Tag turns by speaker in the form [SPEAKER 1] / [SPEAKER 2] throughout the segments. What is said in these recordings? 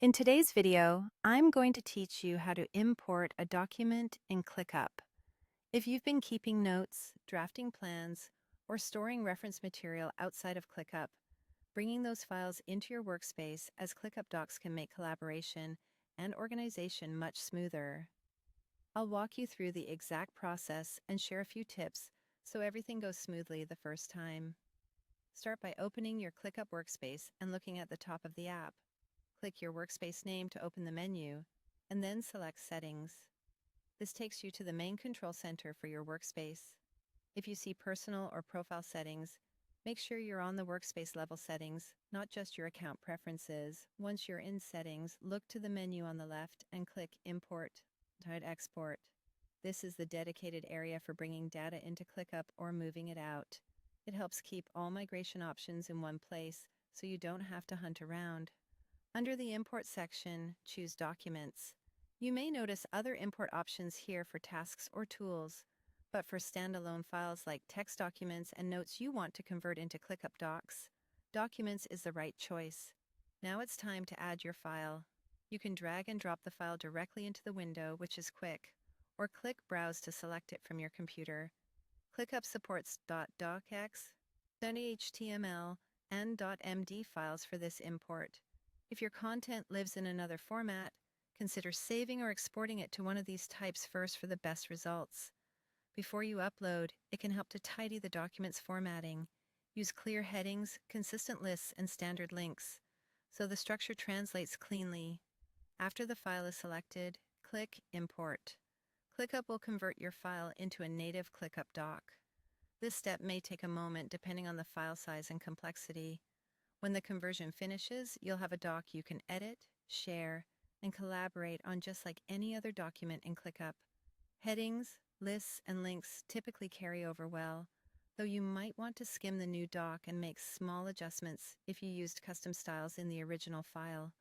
[SPEAKER 1] In today's video, I'm going to teach you how to import a document in ClickUp. If you've been keeping notes, drafting plans, or storing reference material outside of ClickUp, bringing those files into your workspace as ClickUp docs can make collaboration and organization much smoother. I'll walk you through the exact process and share a few tips so everything goes smoothly the first time. Start by opening your ClickUp workspace and looking at the top of the app. Click your workspace name to open the menu, and then select Settings. This takes you to the main control center for your workspace. If you see Personal or Profile settings, make sure you're on the workspace level settings, not just your account preferences. Once you're in Settings, look to the menu on the left and click Import, Export. This is the dedicated area for bringing data into ClickUp or moving it out. It helps keep all migration options in one place so you don't have to hunt around. Under the Import section, choose Documents. You may notice other import options here for tasks or tools, but for standalone files like text documents and notes you want to convert into ClickUp Docs, Documents is the right choice. Now it's time to add your file. You can drag and drop the file directly into the window, which is quick, or click Browse to select it from your computer. ClickUp supports .docx, .html, and .md files for this import. If your content lives in another format, consider saving or exporting it to one of these types first for the best results. Before you upload, it can help to tidy the document's formatting. Use clear headings, consistent lists, and standard links, so the structure translates cleanly. After the file is selected, click Import. ClickUp will convert your file into a native ClickUp doc. This step may take a moment depending on the file size and complexity. When the conversion finishes, you'll have a doc you can edit, share, and collaborate on just like any other document in ClickUp. Headings, lists, and links typically carry over well, though you might want to skim the new doc and make small adjustments if you used custom styles in the original file.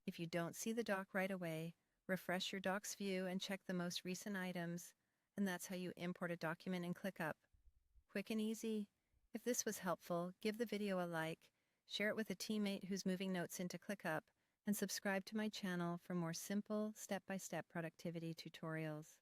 [SPEAKER 1] If you don't see the doc right away, refresh your doc's view and check the most recent items, and that's how you import a document in ClickUp. Quick and easy. If this was helpful, give the video a like, share it with a teammate who's moving notes into ClickUp, and subscribe to my channel for more simple, step-by-step productivity tutorials.